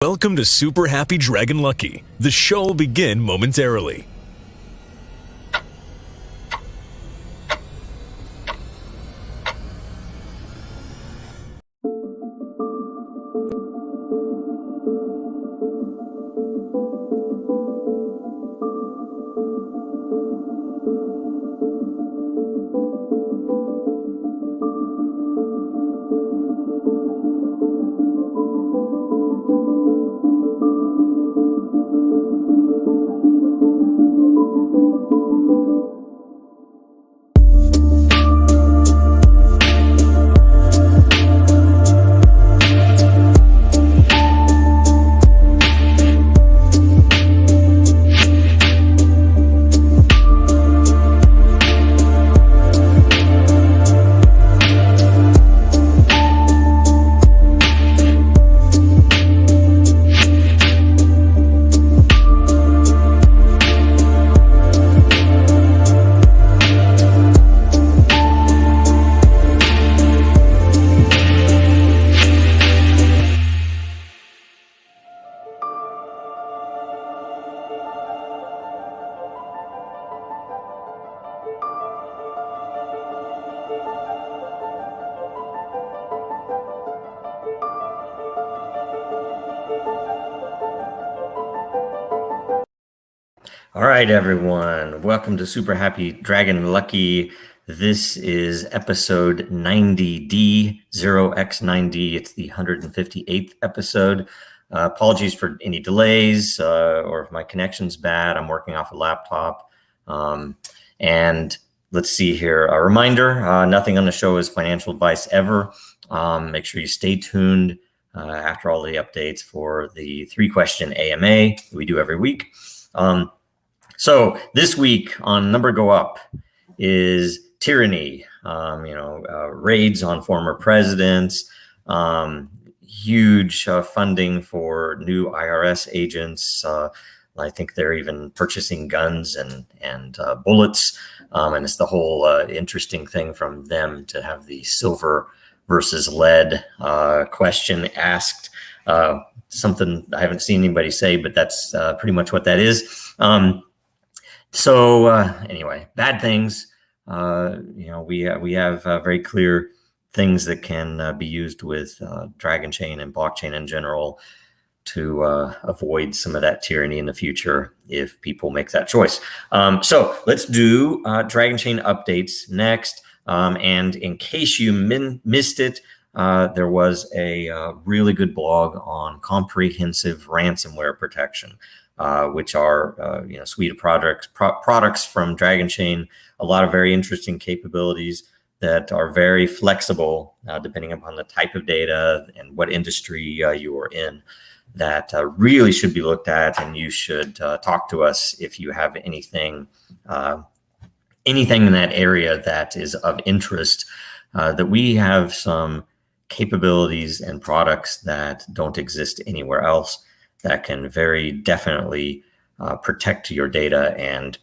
Welcome to Super Happy Dragon Lucky. The show will begin momentarily. All right, everyone. Welcome to Super Happy Dragon Lucky. This is episode 90D, 0x9d. It's the 158th episode. Apologies for any delays or if my connection's bad. I'm working off a laptop. And let's see here. A reminder, nothing on the show is financial advice ever. Make sure you stay tuned after all the updates for the 3-question AMA we do every week. So this week on Number Go Up is tyranny, raids on former presidents, huge funding for new IRS agents. I think they're even purchasing guns and bullets. And it's the whole interesting thing from them to have the silver versus lead question asked. Something I haven't seen anybody say, but that's pretty much what that is. Anyway, bad things. We have very clear things that can be used with Dragonchain and blockchain in general to avoid some of that tyranny in the future if people make that choice. So let's do Dragonchain updates next. And in case you missed it, there was a really good blog on comprehensive ransomware protection. Which are suite of products from Dragonchain, a lot of very interesting capabilities that are very flexible depending upon the type of data and what industry you are in, that really should be looked at, and you should talk to us if you have anything in that area that is of interest, that we have some capabilities and products that don't exist anywhere else that can very definitely protect your data and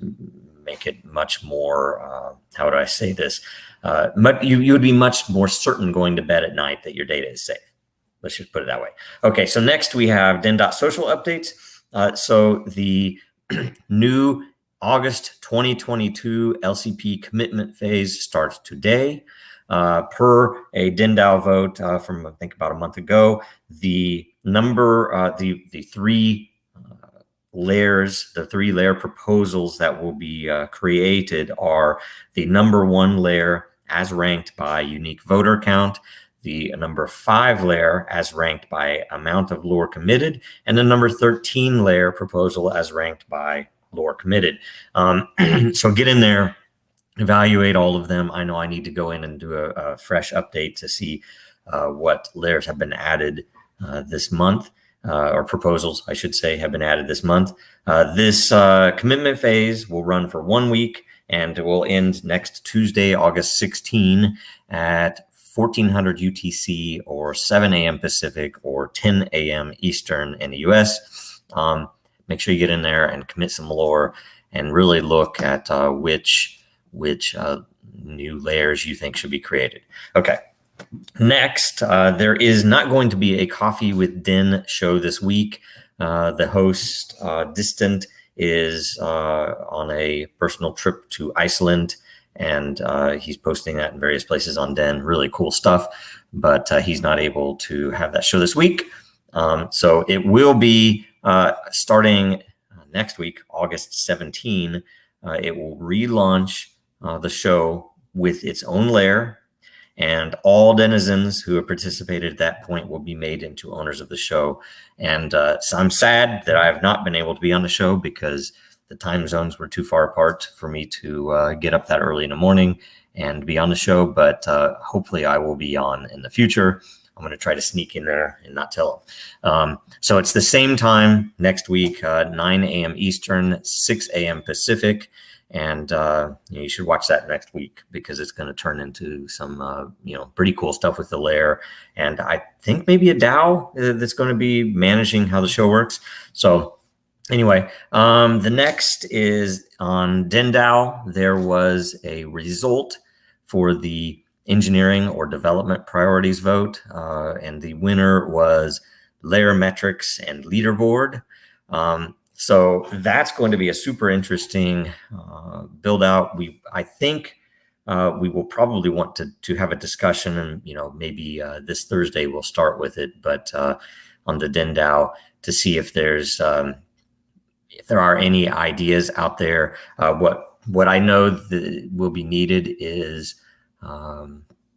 make it much more, how do I say this? You would be much more certain going to bed at night that your data is safe. Let's just put it that way. Okay, so next we have Den.Social updates. So the new August 2022 LCP commitment phase starts today. Per a DENDAO vote from I think about a month ago, the number, the 3 layers, the 3 layer proposals that will be created are the number 1 layer as ranked by unique voter count, the number 5 layer as ranked by amount of lore committed, and the number 13 layer proposal as ranked by lore committed. So get in there, evaluate all of them. I know I need to go in and do a fresh update to see what layers have been added this month, or proposals, I should say, have been added this month. This commitment phase will run for 1 week and it will end next Tuesday, August 16 at 1400 UTC or 7 a.m. Pacific or 10 a.m. Eastern in the US. Make sure you get in there and commit some lore and really look at which new layers you think should be created. Okay, Next, there is not going to be a Coffee with Den show this week. The host, Distant, is on a personal trip to Iceland, and he's posting that in various places on Den. Really cool stuff, but he's not able to have that show this week. So it will be starting next week, August 17. It will relaunch the show with its own lair, and all denizens who have participated at that point will be made into owners of the show. And so I'm sad that I have not been able to be on the show because the time zones were too far apart for me to get up that early in the morning and be on the show. But hopefully I will be on in the future. I'm going to try to sneak in there and not tell them. So it's the same time next week, 9 a.m. Eastern, 6 a.m. Pacific. And you should watch that next week because it's going to turn into some pretty cool stuff with the Lair, and I think maybe a DAO that's going to be managing how the show works. So anyway, the next is on DENDAO. There was a result for the engineering or development priorities vote, and the winner was Lair metrics and leaderboard. So that's going to be a super interesting build out. I think we will probably want to have a discussion, and maybe this Thursday we'll start with it, but on the DENDAO to see if there are any ideas out there. What I know that will be needed is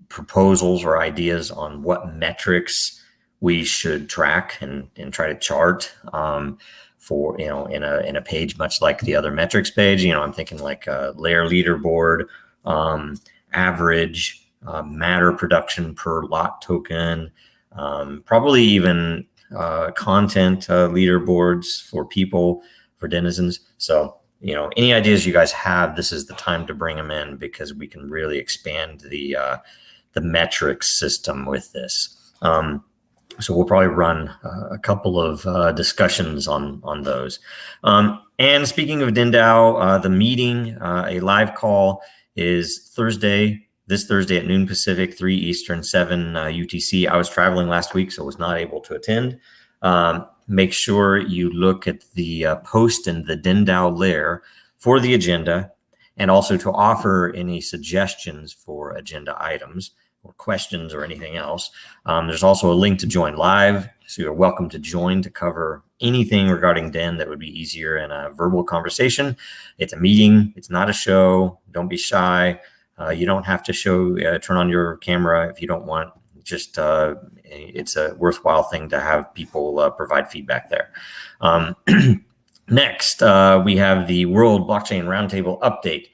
proposals or ideas on what metrics we should track and try to chart. For in a page much like the other metrics page. I'm thinking like a Lair leaderboard, average matter production per lot token, probably even content leaderboards for people, for denizens. So any ideas you guys have, this is the time to bring them in because we can really expand the metrics system with this. So we'll probably run a couple of discussions on those. And speaking of DENDAO, the meeting, a live call is this Thursday at noon Pacific, 3 Eastern, 7 UTC. I was traveling last week, so was not able to attend. Make sure you look at the post in the DENDAO Lair for the agenda, and also to offer any suggestions for agenda items or questions or anything else. There's also a link to join live, so you're welcome to join to cover anything regarding Den that would be easier in a verbal conversation. It's a meeting, it's not a show. Don't be shy. You don't have to turn on your camera if you don't want. Just it's a worthwhile thing to have people provide feedback there. Next, we have the World Blockchain Roundtable update,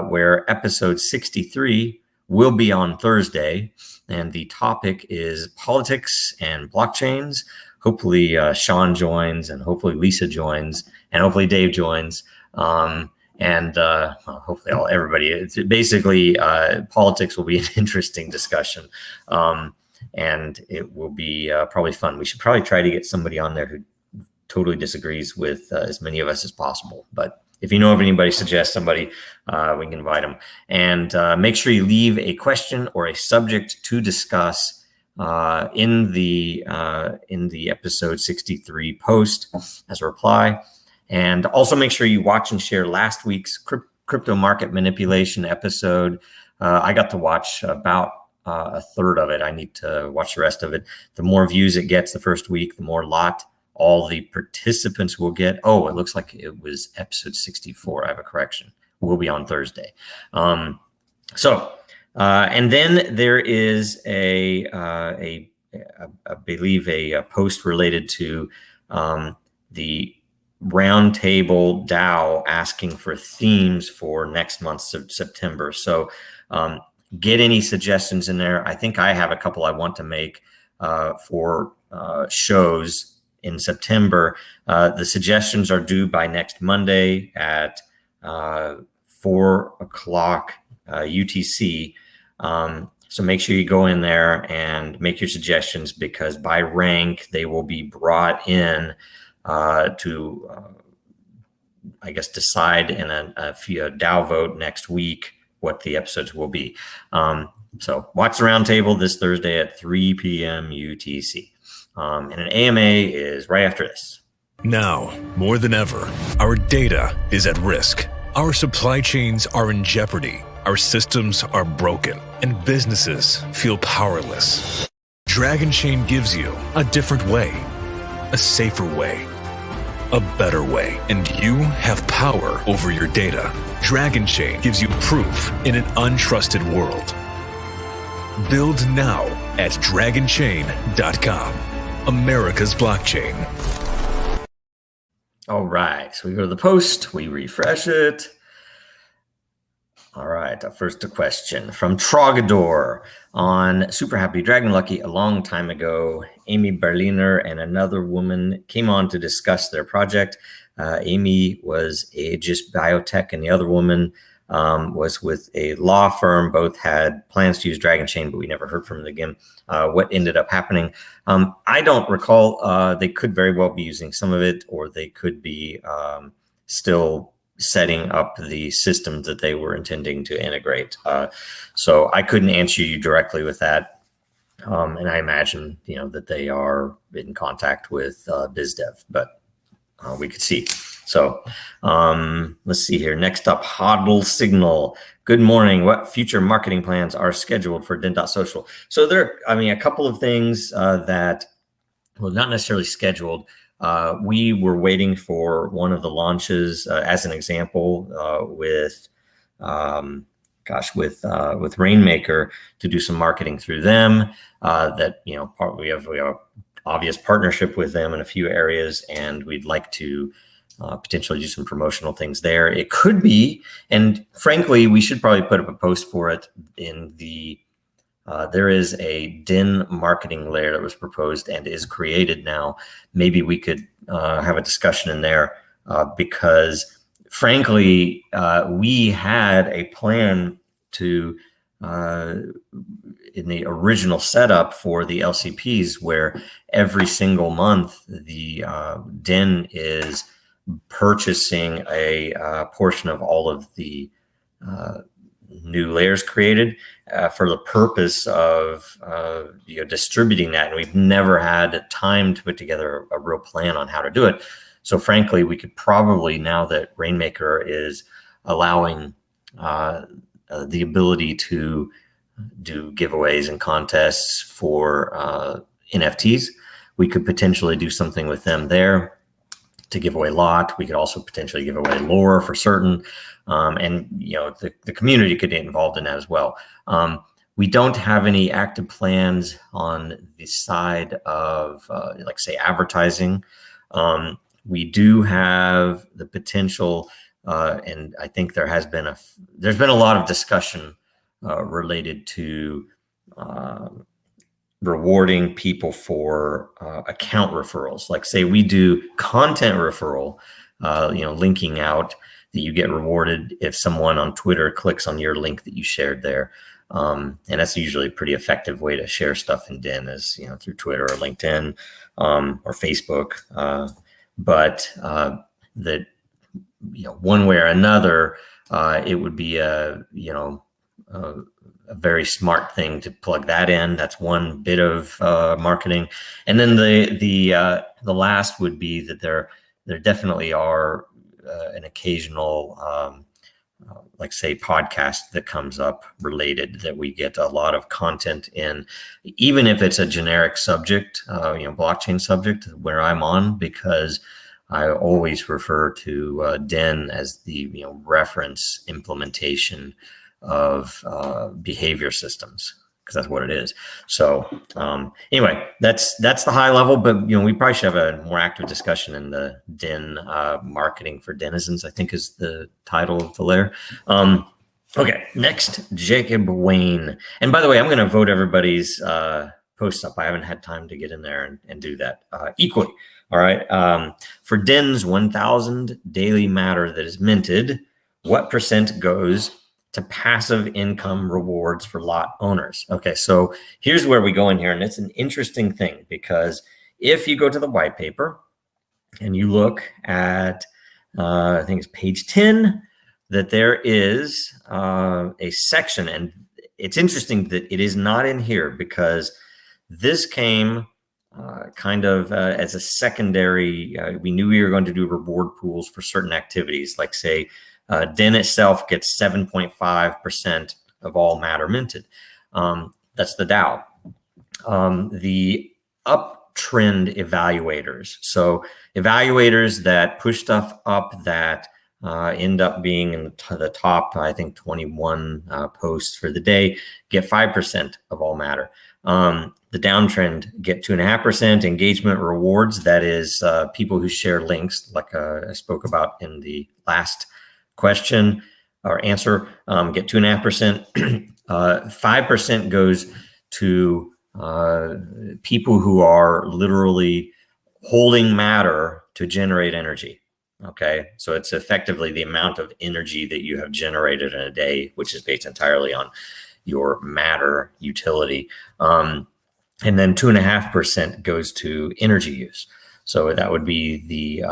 where episode 63 will be on Thursday, and the topic is politics and blockchains. Hopefully Sean joins, and hopefully Lisa joins, and hopefully Dave joins, and hopefully everybody. It's basically politics will be an interesting discussion, and it will be probably fun. We should probably try to get somebody on there who totally disagrees with as many of us as possible, but if you know of anybody, suggest somebody, we can invite them. And make sure you leave a question or a subject to discuss in the episode 63 post as a reply. And also make sure you watch and share last week's crypto market manipulation episode. I got to watch about a third of it. I need to watch the rest of it. The more views it gets the first week, the more all the participants will get. Oh, it looks like it was episode 64. I have a correction. Will be on Thursday. And then there is I believe a post related to the Roundtable DAO asking for themes for next month's September. So get any suggestions in there. I think I have a couple I want to make for shows in September. The suggestions are due by next Monday at 4 o'clock UTC. So make sure you go in there and make your suggestions, because by rank, they will be brought in to, I guess, decide in a DAO vote next week what the episodes will be. So watch the roundtable this Thursday at 3 p.m. UTC. And an AMA is right after this. Now, more than ever, our data is at risk. Our supply chains are in jeopardy. Our systems are broken, and businesses feel powerless. Dragonchain gives you a different way, a safer way, a better way, and you have power over your data. Dragonchain gives you proof in an untrusted world. Build now at Dragonchain.com, America's blockchain. All right, so we go to the post, we refresh it. All right, first a question from Trogador on Super Happy Dragon Lucky. A long time ago, Amy Berliner and another woman came on to discuss their project. Amy was Aegis Biotech, and the other woman was with a law firm. Both had plans to use Dragonchain, but we never heard from them again. What ended up happening? I don't recall. They could very well be using some of it, or they could be still setting up the systems that they were intending to integrate. So I couldn't answer you directly with that. And I imagine, that they are in contact with BizDev, but we could see. So let's see here. Next up, Hodl Signal. Good morning. What future marketing plans are scheduled for Den.Social? So there are, a couple of things that, well, not necessarily scheduled. We were waiting for one of the launches, as an example, with Rainmaker to do some marketing through them. We have obvious partnership with them in a few areas, and we'd like to potentially do some promotional things there. It could be, and frankly, we should probably put up a post for it in the. There is a DEN marketing layer that was proposed and is created now. Maybe we could have a discussion in there because, frankly, we had a plan to, in the original setup for the LCPs, where every single month the DEN is purchasing a portion of all of the new layers created for the purpose of distributing that, and we've never had time to put together a real plan on how to do it. So frankly, we could probably, now that Rainmaker is allowing the ability to do giveaways and contests for NFTs, we could potentially do something with them there to give away lot. We could also potentially give away lore for certain. And the community could get involved in that as well. We don't have any active plans on the side of, say, advertising. We do have the potential, and I think there's been a lot of discussion related to rewarding people for account referrals. Like, say we do content referral, linking out, that you get rewarded if someone on Twitter clicks on your link that you shared there. And that's usually a pretty effective way to share stuff in Den, is, through Twitter or LinkedIn or Facebook. But that, one way or another, it would be a very smart thing to plug that in. That's one bit of marketing. And then the last would be that there definitely are an occasional, say, podcast that comes up related, that we get a lot of content in, even if it's a generic subject, blockchain subject where I'm on, because I always refer to DEN as the reference implementation of behavior systems, because that's what it is. So anyway, that's the high level, but we probably should have a more active discussion in the DEN marketing for denizens, I think is the title of the layer. Okay, next, Jacob Wayne. And by the way, I'm going to vote everybody's posts up. I haven't had time to get in there and do that equally. All right, for DEN's 1,000 daily matter that is minted, what % goes to passive income rewards for lot owners? Okay, so here's where we go in here, and it's an interesting thing, because if you go to the white paper and you look at, I think it's page 10, that there is a section, and it's interesting that it is not in here, because this came kind of as a secondary. We knew we were going to do reward pools for certain activities, like say DEN itself gets 7.5% of all matter minted. That's the DAO. The uptrend evaluators. So evaluators that push stuff up that end up being in the top, I think 21 posts for the day, get 5% of all matter. The downtrend get 2.5%. Engagement rewards, that is people who share links, like I spoke about in the last question or answer, get 2.5%. 5% goes to people who are literally holding matter to generate energy. Okay, so it's effectively the amount of energy that you have generated in a day, which is based entirely on your matter utility. And then 2.5% goes to energy use. So that would be the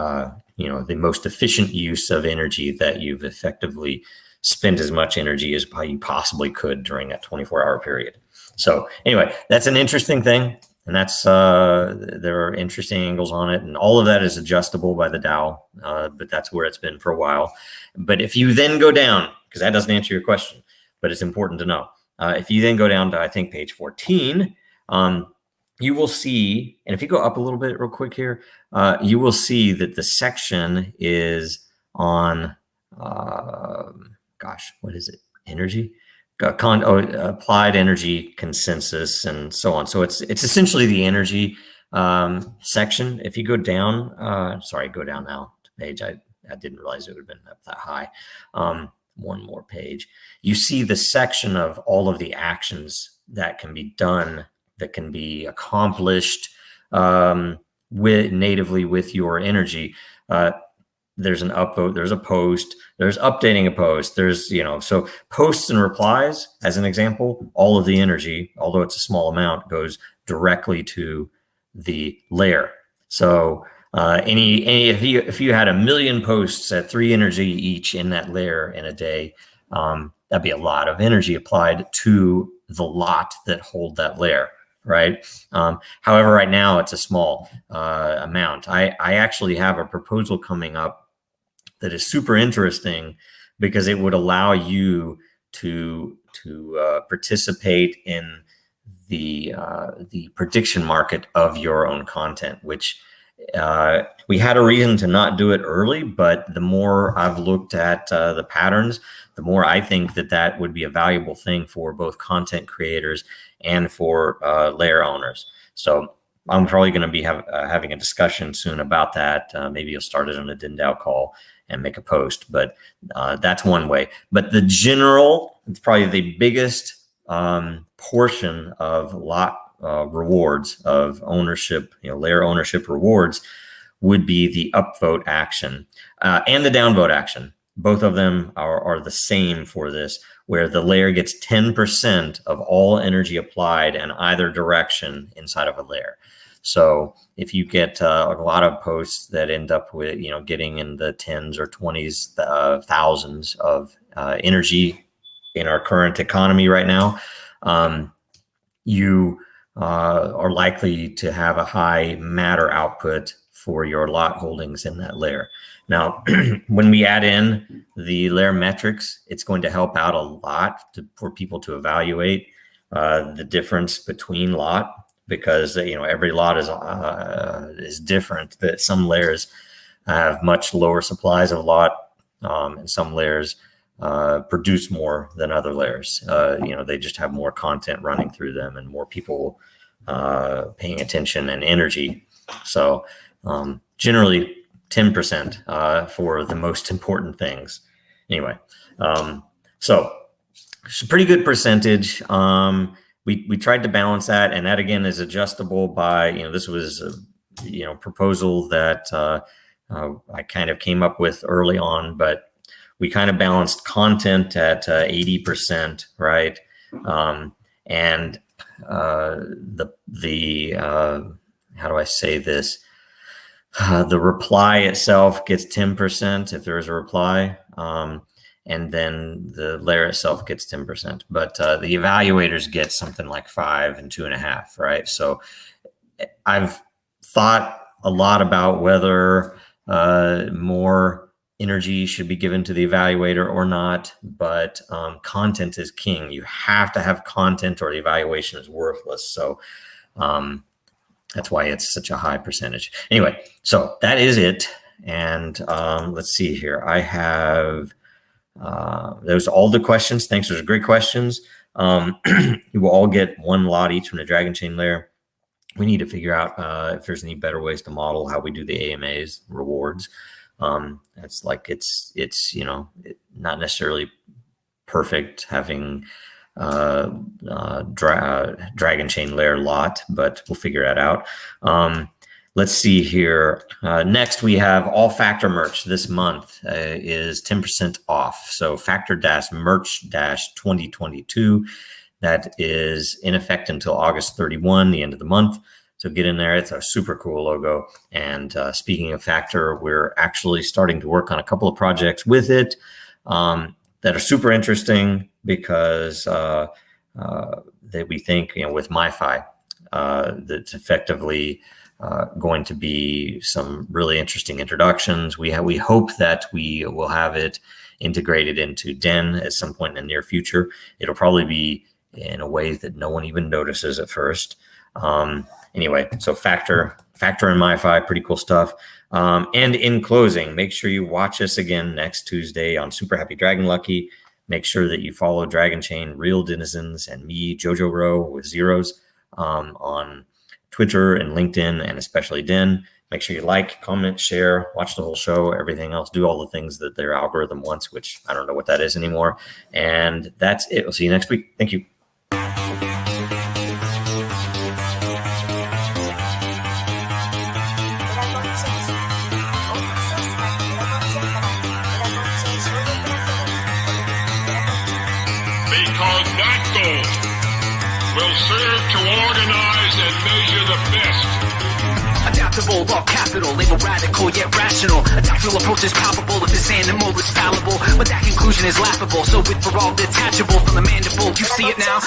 the most efficient use of energy that you've effectively spent as much energy as you possibly could during that 24-hour period. So anyway, that's an interesting thing. And that's there are interesting angles on it, and all of that is adjustable by the DAO, but that's where it's been for a while. But if you then go down, because that doesn't answer your question, but it's important to know, if you then go down to, I think, page 14, you will see, and if you go up a little bit real quick here, you will see that the section is on, gosh, what is it? Energy? Applied energy consensus and so on. So it's essentially the energy section. If you go down, go down now to page. I didn't realize it would have been up that high. One more page. You see the section of all of the actions that can be done, that can be accomplished natively with your energy. There's an upvote, there's a post, there's updating a post, there's, so posts and replies, as an example, all of the energy, although it's a small amount, goes directly to the Lair. So if you had 1 million posts at 3 energy each in that Lair in a day, that'd be a lot of energy applied to the lot that hold that Lair. Right. However, right now it's a small amount. I actually have a proposal coming up that is super interesting, because it would allow you to participate in the prediction market of your own content, which we had a reason to not do it early, but the more I've looked at the patterns, the more I think that would be a valuable thing for both content creators and for Lair owners. So I'm probably going to be having a discussion soon about that. Maybe you'll start it on a DENDAO call and make a post, but that's one way. But the general, it's probably the biggest portion of lot rewards of ownership, Lair ownership rewards, would be the upvote action and the downvote action. Both of them are the same for this, where the Lair gets 10% of all energy applied in either direction inside of a Lair. So if you get a lot of posts that end up with, getting in the tens or 20s, thousands of energy in our current economy right now, you are likely to have a high matter output for your lot holdings in that Lair. Now, when we add in the Lair metrics, it's going to help out a lot for people to evaluate the difference between lot, because every lot is different. That some Lairs have much lower supplies of lot, and some Lairs produce more than other Lairs. They just have more content running through them and more people paying attention and energy. So generally 10% for the most important things. Anyway, so it's a pretty good percentage. We tried to balance that, and that again is adjustable by, this was a proposal that I kind of came up with early on, but we kind of balanced content at 80%, right? And how do I say this? The reply itself gets 10% if there is a reply. and then the Lair itself gets 10%. But the evaluators get something like 5 and 2.5, right? So I've thought a lot about whether more energy should be given to the evaluator or not, but content is king. You have to have content or the evaluation is worthless. So that's why it's such a high percentage. Anyway, so that is it. And let's see here. I have, those are all the questions. Thanks, those are great questions. You will all get one lot each from the Dragonchain Lair. We need to figure out if there's any better ways to model how we do the AMAs rewards. It's like it's you know, not necessarily perfect having Dragonchain Lair lot, but we'll figure that out. Let's see here. Next, we have all Factor merch this month is 10% off. So Factor-merch-2022. That is in effect until August 31, the end of the month. So get in there. It's a super cool logo. And speaking of Factor, we're actually starting to work on a couple of projects with it that are super interesting because that we think, you know, with MiFi, that's effectively going to be some really interesting introductions. We hope that we will have it integrated into Den at some point in the near future. It'll probably be in a way that no one even notices at first. Anyway, so Factor and MiFi, pretty cool stuff. And in closing, make sure you watch us again next Tuesday on Super Happy Dragon Lucky. Make sure that you follow Dragonchain Real Denizens and me, Jojo Rowe with zeros, on Twitter and LinkedIn, and especially Den. Make sure you like, comment, share, watch the whole show, everything else. Do all the things that their algorithm wants, which I don't know what that is anymore. And that's it. We'll see you next week. Thank you. Because that goal will serve to organize and measure the best. Adaptable, all capital, label radical yet rational. Adaptable approach is palpable if this animal is fallible, but that conclusion is laughable. So with for all detachable from the mandible, you see it now.